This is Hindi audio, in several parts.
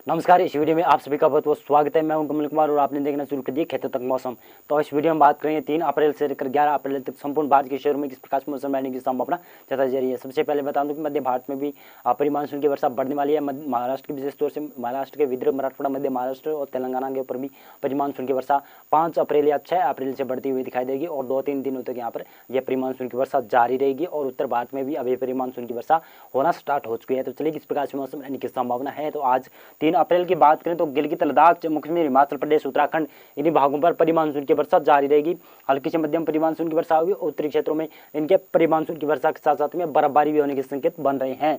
नमस्कार। इस वीडियो में आप सभी का बहुत बहुत स्वागत है। मैं हूं कमल कुमार और आपने देखना शुरू कर दिया खेतों तक मौसम। तो इस वीडियो में बात करेंगे 3 अप्रैल से लेकर 11 अप्रैल तक संपूर्ण भारत के शहरों में किस प्रकार से मौसम रहने की संभावना जताई जा रही है। सबसे पहले बता दूं कि मध्य भारत में भी प्री मानसून की वर्षा बढ़ने वाली है। महाराष्ट्र की विशेष तौर से महाराष्ट्र के विदर्भ, मराठवाड़ा, मध्य महाराष्ट्र और तेलंगाना के ऊपर भी प्री मानसून की वर्षा 5 अप्रैल या 6 अप्रैल से बढ़ती हुई दिखाई देगी और 2-3 दिनों तक यहाँ पर यह प्री मानसून की वर्षा जारी रहेगी। और उत्तर भारत में भी अभी प्री मानसून की वर्षा होना स्टार्ट हो चुकी है। तो चलिए किस प्रकार से मौसम रहने की संभावना है। तो आज 3 अप्रैल की बात करें तो गिलगित, लद्दाख, जम्मू कश्मीर, हिमाचल प्रदेश, उत्तराखंड इन्हीं भागों पर प्री मानसून की वर्षा जारी रहेगी। हल्की से मध्यम प्री मानसून की वर्षा होगी। उत्तरी क्षेत्रों में इनके प्री मानसून की वर्षा के साथ साथ में बर्फबारी भी होने के संकेत बन रहे हैं।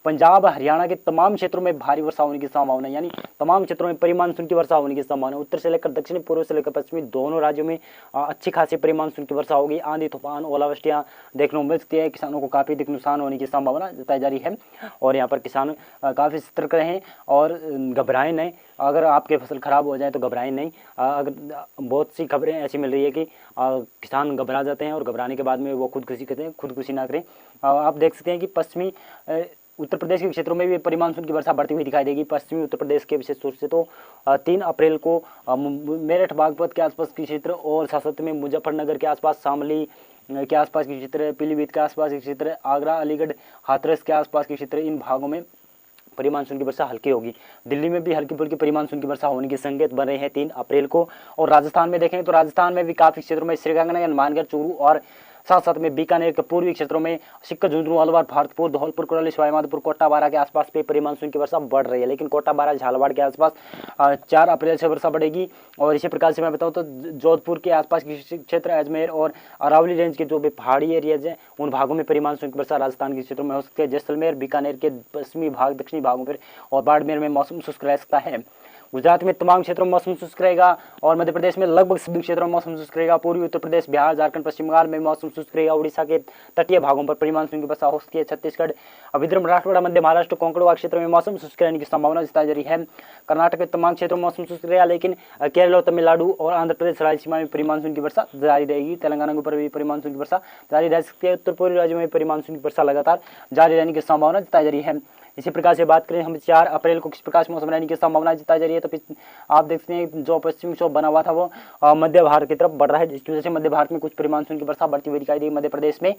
पंजाब, हरियाणा के तमाम क्षेत्रों में भारी वर्षा होने की संभावना, यानी तमाम क्षेत्रों में प्री मानसून की वर्षा होने की संभावना। उत्तर से लेकर दक्षिण, पूर्व से लेकर पश्चिमी दोनों राज्यों में अच्छी खासी प्री मानसून की वर्षा होगी। आंधी, तूफान, ओलावृष्टियां देखने को मिल सकती है। किसानों को काफी अधिक नुकसान होने की संभावना जताई जा रही है और यहाँ पर किसान काफी सतर्क रहें और घबराएं नहीं। अगर आपकी फसल खराब हो जाए तो घबराएं नहीं। अगर बहुत सी खबरें ऐसी मिल रही है कि किसान घबरा जाते हैं और घबराने के बाद में वो खुदकुशी करते हैं। खुदकुशी ना करें। आप देख सकते हैं कि पश्चिमी उत्तर प्रदेश के क्षेत्रों में भी प्री मानसून की वर्षा बढ़ती हुई दिखाई देगी। पश्चिमी उत्तर प्रदेश के विशेष तौर से तो 3 अप्रैल को मेरठ, बागपत के आसपास के क्षेत्र और साथ में मुजफ्फरनगर के आसपास, शामली के आसपास के क्षेत्र, पीलीभीत के आसपास के क्षेत्र, आगरा, अलीगढ़, हाथरस के आसपास के क्षेत्र, इन भागों में प्री मानसून की वर्षा हल्की होगी। दिल्ली में भी हल्की फुल्की प्री मानसून की वर्षा होने के संकेत बन रहे हैं 3 अप्रैल को। और राजस्थान में देखें तो राजस्थान में भी काफी क्षेत्रों में श्रीगंगानगर, हनुमानगढ़, चूरू और साथ साथ में बीकानेर के पूर्वी क्षेत्रों में सिक्कर, झुंझुनू, अलवर, भरतपुर, धौलपुर, करौली, सवाईमाधोपुर, कोटा बारा के आसपास पे प्री मानसून की वर्षा बढ़ रही है। लेकिन कोटा बारा, झालावाड़ के आसपास 4 अप्रैल से वर्षा बढ़ेगी। और इसी प्रकार से मैं बताऊं तो जोधपुर के आसपास के क्षेत्र, अजमेर और अरावली रेंज के जो भी पहाड़ी एरियाज हैं उन भागों में प्री मानसून की वर्षा राजस्थान के क्षेत्रों में हो सकती है। जैसलमेर, बीकानेर के पश्चिमी भाग, दक्षिणी भागों पर और बाड़मेर में मौसम शुष्क रह सकता है। गुजरात में तमाम क्षेत्रों में मौसम शुष्क रहेगा और मध्य प्रदेश में लगभग सभी क्षेत्रों में मौसम शुष्क रहेगा। पूर्वी उत्तर प्रदेश, बिहार, झारखंड, पश्चिम बंगाल में मौसम शुष्क रहेगा। उड़ीसा के तटीय भागों पर प्री मानसून की वर्षा हो सकती है। छत्तीसगढ़, विदर्भ, मराठवाड़ा, मध्य महाराष्ट्र, कोंकण क्षेत्र में मौसम शुष्क रहने की संभावना जताई जा रही है। कर्नाटक के तमाम क्षेत्रों में मौसम शुष्क रहेगा, लेकिन केरल और तमिलनाडु और आंध्र प्रदेश रायलसीमा में प्री मानसून की वर्षा जारी रहेगी। तेलंगाना के ऊपर भी प्री मानसून की वर्षा जारी रह सकती है। उत्तर पूर्वी राज्यों में प्री मानसून की वर्षा लगातार जारी रहने की संभावना जताई जा रही है। इसी प्रकार से बात करें हम 4 अप्रैल को किस प्रकार से मौसम रहने की संभावना जताई जा रही है। तो आप देख सकते हैं जो पश्चिमी विक्षोभ बना हुआ था वो मध्य भारत की तरफ बढ़ रहा है, जिसकी वजह से मध्य भारत में कुछ प्री मानसून की वर्षा बढ़ती हुई दिखाई दी मध्य प्रदेश में।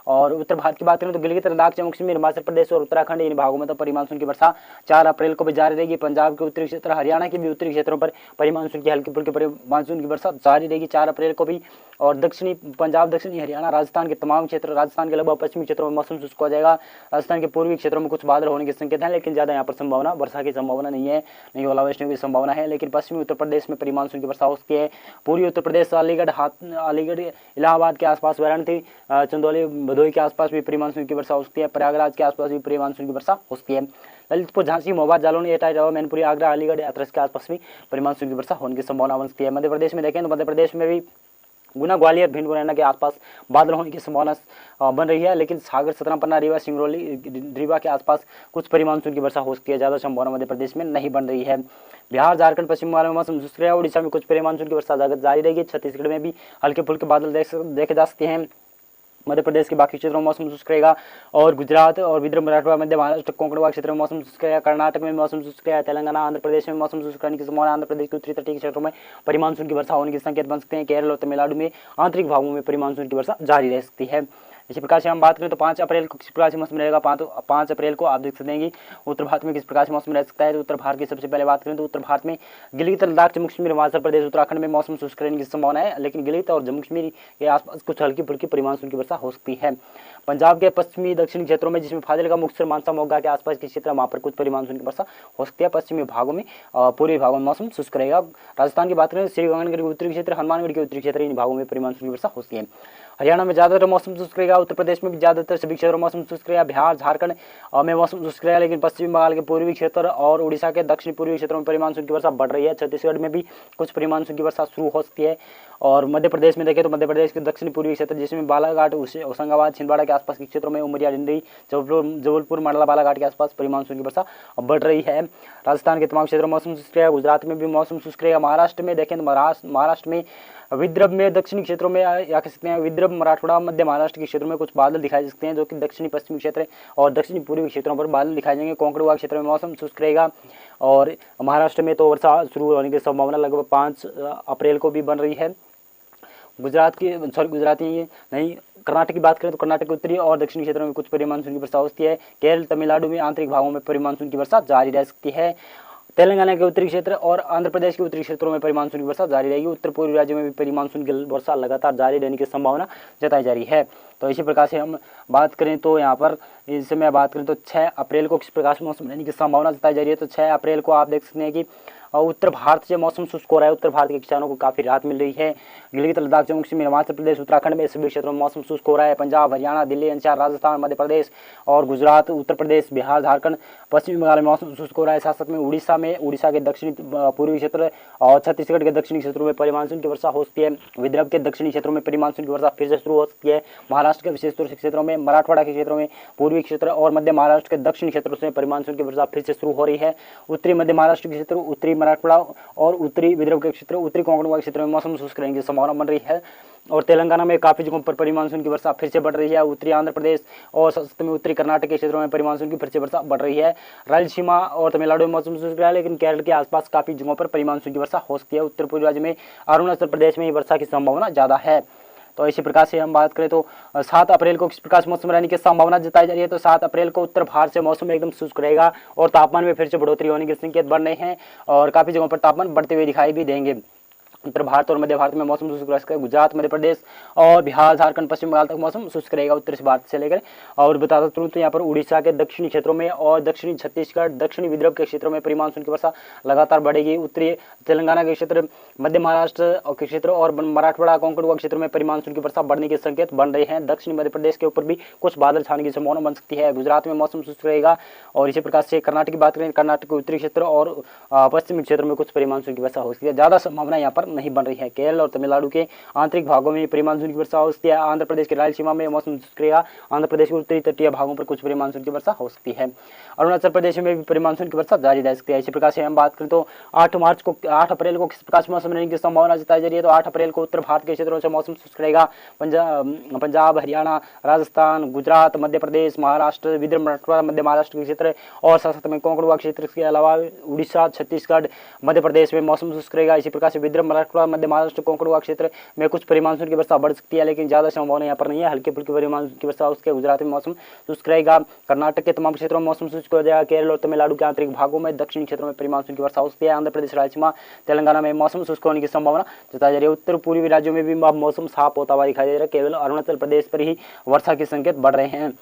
और उत्तर भारत की बात करें तो गिलगित, लद्दाख, जम्मू कश्मीर, हिमाचल प्रदेश और उत्तराखंड इन भागों में तो प्री मानसून की वर्षा 4 अप्रैल को भी जारी रहेगी। पंजाब के उत्तरी क्षेत्र, हरियाणा के भी उत्तरी क्षेत्रों पर प्री मानसून की हल्की फुल्की मानसून की वर्षा जारी रहेगी 4 अप्रैल को भी। और दक्षिणी पंजाब, दक्षिणी हरियाणा, राजस्थान के तमाम क्षेत्र, राजस्थान के लगभग पश्चिमी क्षेत्रों में मौसम शुष्क हो जाएगा। राजस्थान के पूर्वी क्षेत्रों में कुछ बादल होने के संकेत हैं, लेकिन ज्यादा यहाँ पर संभावना वर्षा की संभावना नहीं है, नहीं ओलावृष्टि की संभावना है। लेकिन पश्चिमी उत्तर प्रदेश में प्री मानसून की वर्षा हो सकती है। पूर्वी उत्तर प्रदेश, अलीगढ़, इलाहाबाद के आसपास, वाराणसी, चंदौली, भदोही के आसपास भी प्री मानसून की वर्षा हो सकती है। प्रयागराज के आसपास भी प्री मानसून की वर्षा हो सकती है। ललितपुर, झांसी, महोबा, जालौन, एटा, मैनपुरी, आगरा, अलीगढ़, हाथरस के आसपास भी प्री मानसून की वर्षा होने की संभावना बन सकती है। मध्य प्रदेश में देखें तो मध्य प्रदेश में भी गुना, ग्वालियर, भिंड, मुरैना के आसपास बादल होने की संभावना बन रही है। लेकिन सागर, सतना, पन्ना, रीवा, सिंगरौली, रीवा के आसपास कुछ प्री मानसून की वर्षा हो सकती है। ज्यादा संभावना मध्य प्रदेश में नहीं बन रही है। बिहार, झारखंड, पश्चिम बंगाल में मौसम शुष्क रहेगा। उड़ीसा में कुछ प्री मानसून की वर्षा जारी रहेगी। छत्तीसगढ़ में भी हल्के फुल्के बादल देखे जा सकते हैं। मध्य प्रदेश के बाकी क्षेत्रों में मौसम शुष्क रहेगा। और गुजरात और विदर्भ, मराठवाड़ा, मध्य महाराष्ट्र, कोंकण क्षेत्र में मौसम शुष्क रहेगा। कर्नाटक में मौसम शुष्क रहेगा। तेलंगाना, आंध्र प्रदेश में मौसम शुष्क रहने की संभावना। आंध्र प्रदेश के उत्तरी तटीय क्षेत्रों में प्री मानसून की वर्षा होने के संकेत बन सकते हैं। केरल और तमिलनाडु में आंतरिक भागों में प्री मानसून की वर्षा जारी रह सकती है। इसी प्रकार से हम बात करें तो 5 अप्रैल को किस प्रकार से मौसम रहेगा। 5 अप्रैल को आप देख सकते हैं कि उत्तर भारत में किस प्रकार से मौसम रह सकता है। तो उत्तर भारत की सबसे पहले बात करें तो उत्तर भारत में गिलगित, लद्दाख, जम्मू कश्मीर, हिमाचल प्रदेश, उत्तराखंड में मौसम शुष्क रहने की संभावना है। लेकिन गिलगित और जम्मू कश्मीर के आसपास कुछ हल्की फुल्की प्री मानसून की वर्षा हो सकती है। पंजाब के पश्चिमी दक्षिणी क्षेत्रों में, जिसमें फाजिलका, मुक्तसर, मानसा, मोगा के आसपास के क्षेत्र, वहां पर कुछ प्री मानसून की वर्षा हो सकती है। पश्चिमी भागों में, पूर्वी भागों में मौसम शुष्क रहेगा। राजस्थान की बात करें तो श्रीगंगानगर के उत्तरी क्षेत्र, हनुमानगढ़ के उत्तरी क्षेत्र, इन भागों में प्री मानसून की वर्षा हो सकती है। हरियाणा में ज्यादातर मौसम शुष्क रहेगा। उत्तर प्रदेश में भी ज्यादातर सभी क्षेत्रों में मौसम शुष्क रहेगा। बिहार, झारखंड में मौसम शुष्क रहेगा। लेकिन पश्चिम बंगाल के पूर्वी क्षेत्र और उड़ीसा के दक्षिण पूर्वी क्षेत्रों में प्री मानसून की वर्षा बढ़ रही है। छत्तीसगढ़ में भी कुछ प्री मानसून की वर्षा शुरू हो सकती है। और मध्य प्रदेश में देखें तो मध्य प्रदेश के दक्षिण पूर्वी क्षेत्र, जिसमें बालाघाट, होशंगाबाद, छिंदवाड़ा के आसपास के क्षेत्रों में, उमरिया, डिंडरी, जबलपुर, मंडला, बालाघाट के आसपास प्री मानसून की वर्षा बढ़ रही है। राजस्थान के तमाम क्षेत्रों में मौसम शुष्क रहेगा। गुजरात में भी मौसम शुष्क रहेगा। महाराष्ट्र में देखें तो महाराष्ट्र में विदर्भ में दक्षिणी क्षेत्रों में या कह सकते हैं विदर्भ विदर्भ, मराठवाड़ा, मध्य महाराष्ट्र के क्षेत्रों में कुछ बादल दिखाई दे सकते हैं, जो कि दक्षिणी पश्चिमी क्षेत्र और दक्षिणी पूर्वी क्षेत्रों पर बादल दिखाई देंगे। कोंकण विभाग क्षेत्र में मौसम शुष्क रहेगा और महाराष्ट्र में तो वर्षा शुरू होने की संभावना लगभग 5 अप्रैल को भी बन रही है। गुजरात की नहीं कर्नाटक की बात करें तो कर्नाटक के उत्तरी और दक्षिणी क्षेत्रों में कुछ परिमानसून की वर्षा हो सकती है। केरल, तमिलनाडु में आंतरिक भागों में परिमानसून की वर्षा जारी रह सकती है। तेलंगाना के उत्तरी क्षेत्र और आंध्र प्रदेश के उत्तरी क्षेत्रों में परिमानसून की वर्षा जारी रहेगी। उत्तर पूर्वी राज्यों में भी परिमानसून की वर्षा लगातार जारी रहने की संभावना जताई जा रही है। तो इसी प्रकार से हम बात करें तो यहाँ पर इस समय बात करें तो 6 अप्रैल को किस प्रकार से मौसम रहने की संभावना जताई जा रही है। तो 6 अप्रैल को आप देख सकते हैं कि उत्तर भारत से मौसम शुष्क हो रहा है। उत्तर भारत के किसानों को काफी राहत मिल रही है। गिलगित, लद्दाख, जम्मू कश्मीर, हिमाचल प्रदेश, उत्तराखंड में सभी क्षेत्रों में मौसम शुष्क हो रहा है। पंजाब, हरियाणा, दिल्ली, एनसीआर, राजस्थान, मध्य प्रदेश और गुजरात, उत्तर प्रदेश, बिहार, झारखंड, पश्चिम बंगाल में मौसम शुष्क हो रहा है। साथ साथ में उड़ीसा के दक्षिणी पूर्वी क्षेत्र और छत्तीसगढ़ के दक्षिणी क्षेत्रों में परिमानसून की वर्षा हो सकती है। विदर्भ के दक्षिणी क्षेत्रों में परिमानसून की वर्षा फिर से शुरू हो सकती है। महाराष्ट्र के विशेष क्षेत्रों में, मराठवाड़ा के क्षेत्रों में, पूर्वी क्षेत्र और मध्य महाराष्ट्र के दक्षिणी क्षेत्रों से परिमानसून की वर्षा फिर से शुरू हो रही है। उत्तरी मध्य महाराष्ट्र के क्षेत्र, उत्तरी मराठवाड़ा और उत्तरी विदर्भ के क्षेत्र, उत्तरी कोंकण विभाग क्षेत्र में मौसम शुष्क रहने की संभावना बन रही है। और तेलंगाना में काफी जगहों पर परिमानसून की वर्षा फिर से बढ़ रही है। उत्तरी आंध्र प्रदेश और सतत में उत्तरी कर्नाटक के क्षेत्रों में परिमानसून की फिर से वर्षा बढ़ रही है। रायलसीमा और तमिलनाडु में मौसम शुष्क रहा है, लेकिन केरल के आसपास काफी जगहों पर परिमानसून की वर्षा हो सकती है। उत्तर पूर्वी राज्य में, अरुणाचल प्रदेश में वर्षा की संभावना ज्यादा है। तो इसी प्रकार से हम बात करें तो 7 अप्रैल को किस प्रकार से मौसम रहने की संभावना जताई जा रही है। तो 7 अप्रैल को उत्तर भारत से मौसम एकदम शुष्क रहेगा और तापमान में फिर से बढ़ोतरी होने के संकेत बन रहे हैं और काफी जगहों पर तापमान बढ़ते हुए दिखाई भी देंगे। उत्तर भारत और मध्य भारत में मौसम शुष्क रहेगा। गुजरात, मध्य प्रदेश और बिहार, झारखंड, पश्चिम बंगाल तक मौसम शुष्क रहेगा उत्तर भारत से लेकर। और बताता चलूं तो यहाँ पर उड़ीसा के दक्षिणी क्षेत्रों में और दक्षिणी छत्तीसगढ़, दक्षिणी विदर्भ के क्षेत्रों में परिमानसून की वर्षा लगातार बढ़ेगी। उत्तरी तेलंगाना के क्षेत्र, मध्य महाराष्ट्र के क्षेत्र और मराठवाड़ा, कोंकण विभाग क्षेत्र में परिमानसून की वर्षा बढ़ने के संकेत बन रहे हैं। दक्षिणी मध्य प्रदेश के ऊपर भी कुछ बादल छाने की संभावना बन सकती है। गुजरात में मौसम शुष्क रहेगा। और इसी प्रकार से कर्नाटक की बात करें, कर्नाटक के उत्तरी क्षेत्र और पश्चिमी क्षेत्र में कुछ परिमानसून की वर्षा हो सकती है। ज्यादा संभावना यहाँ पर नहीं बन रही है। केरल और तमिलनाडु के आंतरिक भागों में परिमानसून की वर्षा हो सकती है। आंध्र प्रदेश के रायलसीमा में मौसम शुष्क रहेगा। आंध्र प्रदेश के उत्तरी तटीय भागों पर कुछ परिमानसून की वर्षा हो सकती है। अरुणाचल प्रदेश में भी परिमानसून की वर्षा जारी रह सकती है। इसी प्रकार से हम बात करें तो 8 अप्रैल को किस प्रकार से मौसम रहने की संभावना जताई जा रही है। तो 8 अप्रैल को उत्तर भारत के क्षेत्रों से मौसम शुष्क रहेगा। पंजाब, हरियाणा, राजस्थान, गुजरात, मध्य प्रदेश, महाराष्ट्र, विदर्भ, मराठवाड़ा, मध्य महाराष्ट्र के क्षेत्र और साथ में कोंकण विभाग क्षेत्र के अलावा उड़ीसा, छत्तीसगढ़, मध्य प्रदेश में मौसम शुष्क रहेगा। इसी प्रकार से विदर्भ, मराठवाड़ा, मध्य महाराष्ट्र, कोंकण विभाग क्षेत्र में कुछ परिमानसून की वर्षा बढ़ सकती है, लेकिन ज्यादा संभावना यहाँ पर नहीं है। हल्की फुल्की परिमानसून की वर्षा उसके गुजरात में मौसम शुष्क रहेगा। कर्नाटक के तमाम क्षेत्रों में मौसम शुष्क हो जाएगा। केरल और तमिलनाडु के आंतरिक भागों में, दक्षिणी क्षेत्रों में परिमानसून की वर्षा हो सकती है। आंध्र प्रदेश, रायलसीमा, तेलंगाना में मौसम शुष्क होने की संभावना जताई जा रही है। उत्तर पूर्वी राज्यों में भी मौसम साफ होता हुआ दिखाई दे रहा है। केवल अरुणाचल प्रदेश पर ही वर्षा के संकेत बढ़ रहे हैं।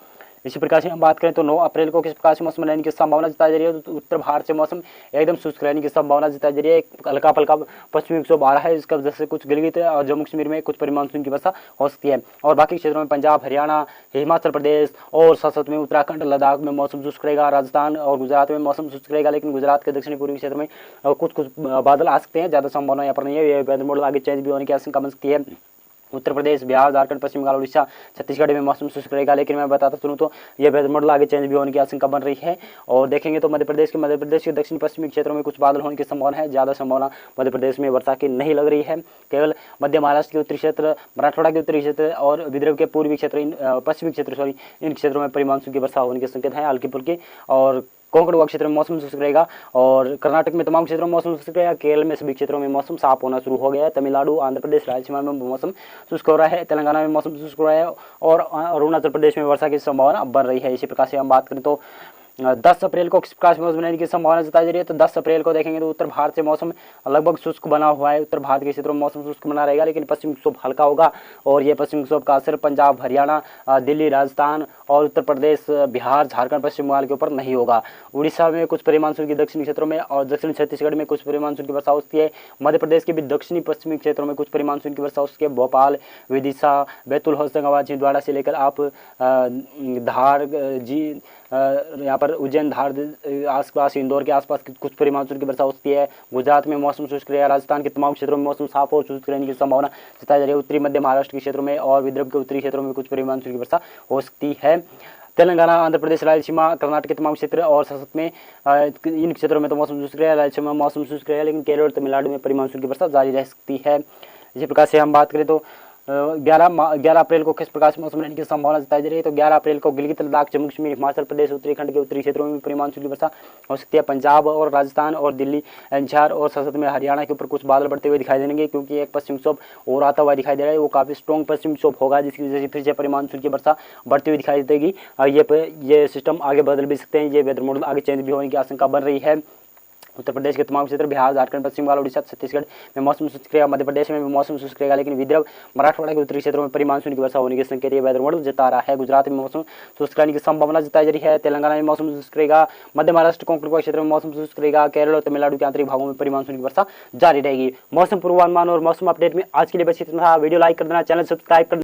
इसी प्रकार से हम बात करें तो 9 अप्रैल को किस प्रकार से मौसम रहने की संभावना जताई जा रही है। तो उत्तर भारत से मौसम एकदम शुष्क रहने की संभावना जताई जा रही है। एक हल्का फल्का पश्चिमी विक्षोभ आ रहा है, इसका वजह से कुछ गिलगित और जम्मू कश्मीर में कुछ परिमानसून की वर्षा हो सकती है। और बाकी क्षेत्रों में पंजाब, हरियाणा, हिमाचल प्रदेश और साथ में उत्तराखंड, लद्दाख में मौसम शुष्क रहेगा। राजस्थान और गुजरात में मौसम शुष्क रहेगा, लेकिन गुजरात के दक्षिणी पूर्वी क्षेत्र में कुछ बादल आ सकते हैं। ज्यादा संभावना यहाँ पर नहीं है। वेदर मॉडल आगे चेंज भी होने की आशंका बन सकती है। उत्तर प्रदेश, बिहार, झारखंड, पश्चिम बंगाल, उड़ीसा, छत्तीसगढ़ में मौसम शुष्क रहेगा, लेकिन मैं बताता चलूं तो ये वेदर मॉडल आगे चेंज भी होने की आशंका बन रही है। और देखेंगे तो मध्य प्रदेश के दक्षिण पश्चिमी क्षेत्रों में कुछ बादल होने की संभावना है। ज्यादा संभावना मध्य प्रदेश में वर्षा की नहीं लग रही है। केवल मध्य महाराष्ट्र के उत्तरी क्षेत्र, मराठवाड़ा के उत्तरी क्षेत्र और विदर्भ के पूर्वी क्षेत्र, पश्चिमी क्षेत्र इन क्षेत्रों में परिमानसून की वर्षा होने के संकेत है हल्की फुल्की। और कोंकण विभाग क्षेत्र में मौसम शुष्क रहेगा। और कर्नाटक में तमाम क्षेत्रों में मौसम शुष्क रहेगा। केरल में सभी क्षेत्रों में मौसम साफ होना शुरू हो गया है। तमिलनाडु, आंध्र प्रदेश, रायलसीमा में मौसम शुष्क हो रहा है। तेलंगाना में मौसम शुष्क हो रहा है और अरुणाचल प्रदेश में वर्षा की संभावना बन रही है। इसी प्रकार से हम बात करें तो 10 अप्रैल को किस प्रकार से मौसम रहने की संभावना जताई जा रही है। तो 10 अप्रैल को देखेंगे तो उत्तर भारत से मौसम लगभग शुष्क बना हुआ है। उत्तर भारत के क्षेत्रों में मौसम शुष्क बना रहेगा, लेकिन पश्चिमी विक्षोभ हल्का होगा और ये पश्चिमी विक्षोभ का असर पंजाब, हरियाणा, दिल्ली, राजस्थान और उत्तर प्रदेश, बिहार, झारखंड, पश्चिम बंगाल के ऊपर नहीं होगा। उड़ीसा में कुछ परिमानसून की दक्षिणी क्षेत्रों में और दक्षिणी छत्तीसगढ़ में कुछ परिमानसून की वर्षा हो सकती है। मध्य प्रदेश के भी दक्षिणी पश्चिमी क्षेत्रों में कुछ परिमानसून की वर्षा हो सकती है। भोपाल, विदिशा, बैतूल, होशंगाबाद, छिंदवाड़ा से लेकर आप धार यहाँ पर उज्जैन, धार आसपास, इंदौर के आसपास कुछ परिमानसून की वर्षा हो सकती है। गुजरात में मौसम शुष्क रहेगा। राजस्थान के तमाम क्षेत्रों में मौसम साफ और शुष्क रहने की संभावना जताई जा रही है। उत्तरी मध्य महाराष्ट्र के क्षेत्रों में और विदर्भ के उत्तरी क्षेत्रों में कुछ परिमानसून की वर्षा हो सकती है। तेलंगाना, आंध्र प्रदेश, रायलसीमा, कर्नाटक के तमाम क्षेत्र और साथ में इन क्षेत्रों में तो मौसम शुष्क रहेगा। रायलसीमा में मौसम शुष्क रहेगा, लेकिन केरल और तमिलनाडु में परिमानसून की वर्षा जारी रह सकती है। इसी प्रकार से हम बात करें तो 11 अप्रैल को किस प्रकार से मौसम रहने की संभावना जताई जा रही है। तो 11 अप्रैल को गिलगित लद्दाख, जम्मू कश्मीर, हिमाचल प्रदेश, उत्तराखंड के उत्तरी क्षेत्रों में परिमाण की वर्षा हो सकती है। पंजाब और राजस्थान और दिल्ली एनसीआर और संसद में हरियाणा के ऊपर कुछ बादल बढ़ते हुए दिखाई देंगे, क्योंकि एक पश्चिम विक्षोभ और आता हुआ दिखाई दे रहा है। वो काफी स्ट्रॉन्ग पश्चिम विक्षोभ होगा, जिसकी वजह से फिर से परिमाण की वर्षा बढ़ती हुई दिखाई देगी। ये सिस्टम आगे बदल भी सकते हैं, ये वेदर मॉडल आगे चेंज भी होने की आशंका बन रही है। उत्तर प्रदेश के तमाम क्षेत्र, बिहार, झारखंड, पश्चिम बंगाल, उड़ीसा, छत्तीसगढ़ में मौसम शुष्क रहेगा। मध्य प्रदेश में भी मौसम शुष्क रहेगा, लेकिन विदर्भ, मराठवाड़ा के उत्तरी क्षेत्रों में परिमाण की वर्षा होने के संकेत ये वेदर मॉडल जता रहा है। गुजरात में मौसम शुष्क रहने की संभावना जताई जा रही है। तेलंगाना में मौसम शुष्क रहेगा। मध्य महाराष्ट्र, कोंकण क्षेत्र में मौसम शुष्क रहेगा। केरल और तमिलनाडु के आंतरिक भागों में परिमाण की वर्षा जारी रहेगी। मौसम पूर्वानुमान और मौसम अपडेट में आज के लिए बस इतना। वीडियो लाइक कर देना, चैनल सब्सक्राइब कर